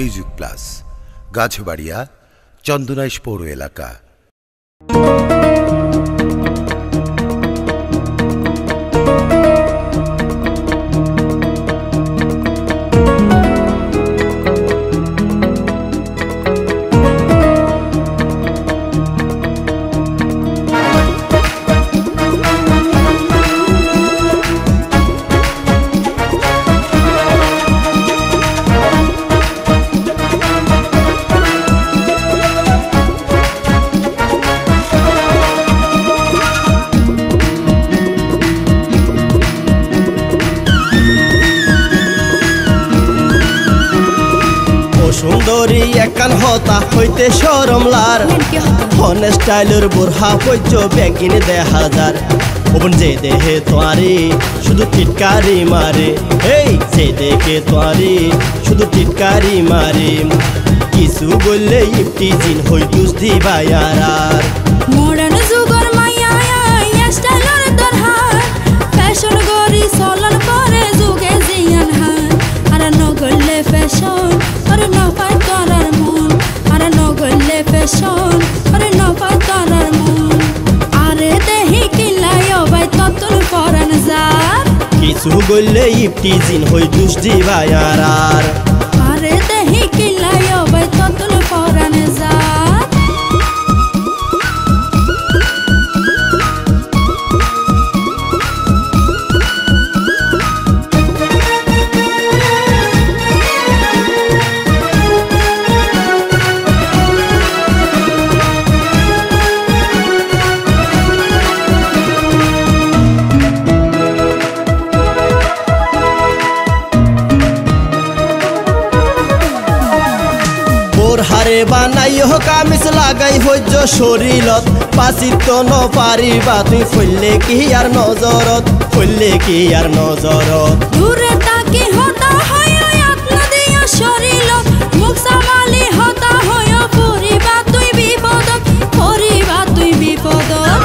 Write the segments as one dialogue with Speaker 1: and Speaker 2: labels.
Speaker 1: Music plus, Gachbaria, Chandanaish পৌর এলাকা।
Speaker 2: সুন্দরী একান হতা হইতে শরমলার হন স্টাইলের বুরহা পৈচ ব্যাগিন 10,000 ওবন যে দেহে তোয়ারি শুধু টিটকারি মারে, এই যে দেখে তোয়ারি শুধু টিটকারি মারে, কিছু বললে ইফটিজিন হই দুষ দিবাই আর
Speaker 3: মডার্ন যুগর মাইয়া স্টাইলের দরহার ফ্যাশন গরি চলন করে যুগে জিয়ান হার আর নগলে ফ্যাশন আর নফাই করার মন আর নগলে ফ্যাশন আর নফাই করার মন আরে দেহি কিলাই ভাই ততুল পরান যার
Speaker 2: কিছু বললে ইফটিজিন হই দুষ দিবাই আর
Speaker 3: আরে দেহি কিলাই ভাই ততুল পরান যার
Speaker 2: হারে বানাই কামিজ লাগাই হইজ শরীরত পাচিত নপারিবা তুই ফললে কি আর নজরত, ফললে কি আর নজরত
Speaker 3: দূরে তাকি হতা হয় আপনা দিয়া শরীরত মুখ সামালি হতা হয় পরিবা তুই বিপদত, পরিবা তুই বিপদত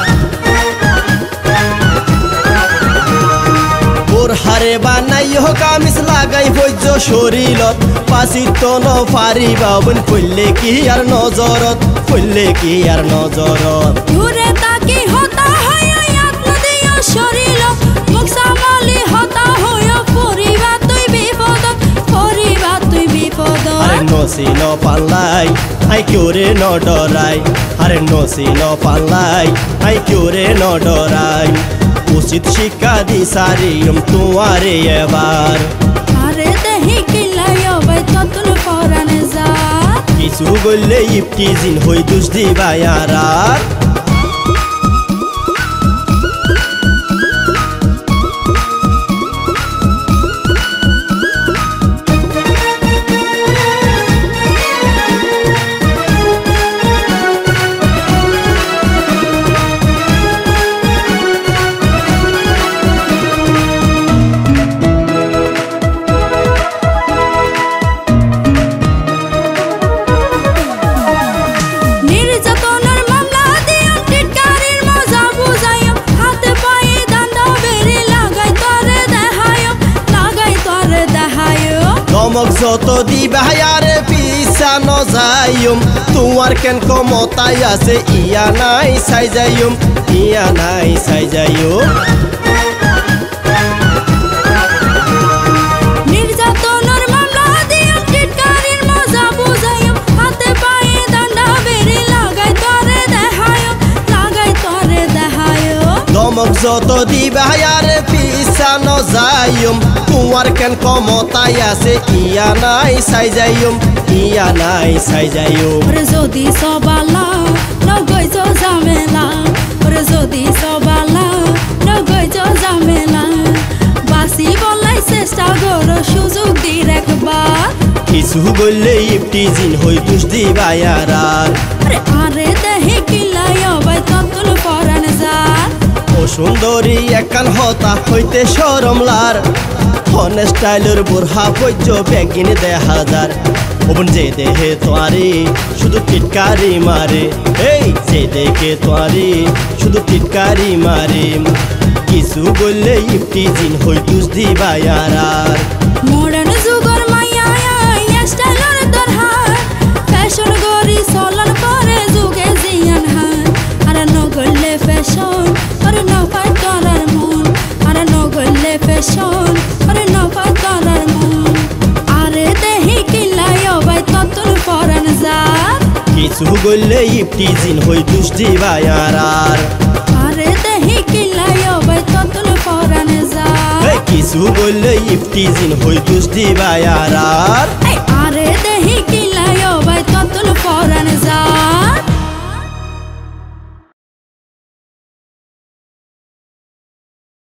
Speaker 2: ওর হারে বানাই কামিজ লাগাই হইজ শরীরত পাচিত নপারিবা বন ফললে কি আর নজরত, ফললে কি আর নজরত
Speaker 3: দূরে তাকি হতা হয় আপনা দিয়া শরীরত মুখ সামালি হতা হয় পরিবা তুই বিপদত, পরিবা তুই বিপদত
Speaker 2: আরে নসি ন পাল্লাই আই কিউরে ন ডরাই, আরে নসি ন পাল্লাই আই কিউরে ন ডরাই, উচিত শিক্ষা দিসারিম তোমারে এবার
Speaker 3: আরে দেহি কিলাই ভাই ততুল পরান যার
Speaker 2: কিছু বললে ইফটিজিন হই দুষ দিবাই আর চমক যত দিবাই আরে পিছা নযায়ুম তোমার কেন ক্ষমতাই আছে ইয়া নাই চাই যাইম, ইয়া নাই চাই যাইম
Speaker 3: নির্যাতনের মামলা দিয়াম টিটকারির মজা বুঝাইম হাতে পায়ে ডান্ডা বেরি লাগাই তরে দেখায়ম, লাগাই তরে দেখায়ম
Speaker 2: চমক যত দিবাই আরে পিছা নযায়ুম তোমার কেন ক্ষমতাই আছে ইয়া নাই চাই যাইম, ইয়া নাই চাই যাইম
Speaker 3: ওরে যদি সবালা নগৈজ জামেলা, ওরে যদি সবালা নগৈজ জামেলা বাসি বলাই চেষ্টা কর সুযোগ দি রাখবার
Speaker 2: কিছু বললে ইফটিজিন হই দুষ দিবাই আর
Speaker 3: আরে দেহি কিলাই ভাই ততুল পরান যার
Speaker 2: ও সুন্দরী একান হতা হইতে শরমলার হন স্টাইলের বুরহা পৈচ ব্যাগিন 10,000 ওবন যে দেহে তোয়ারি শুধু টিটকারি মারে, এই যে দেখে তোয়ারি শুধু টিটকারি মারে, কিছু বললে ইফটিজিন হই দুষ দিবাই আর
Speaker 3: মডার্ন যুগর মাইয়া স্টাইলের দরহার
Speaker 2: গইলে ইফটিজিন হই দুষ্টি বায়ার
Speaker 3: আরে দেহি কিলাইও বাই ততল পরানে যা
Speaker 2: কিছু বললে ইফটিজিন হই দুষ্টি বায়ার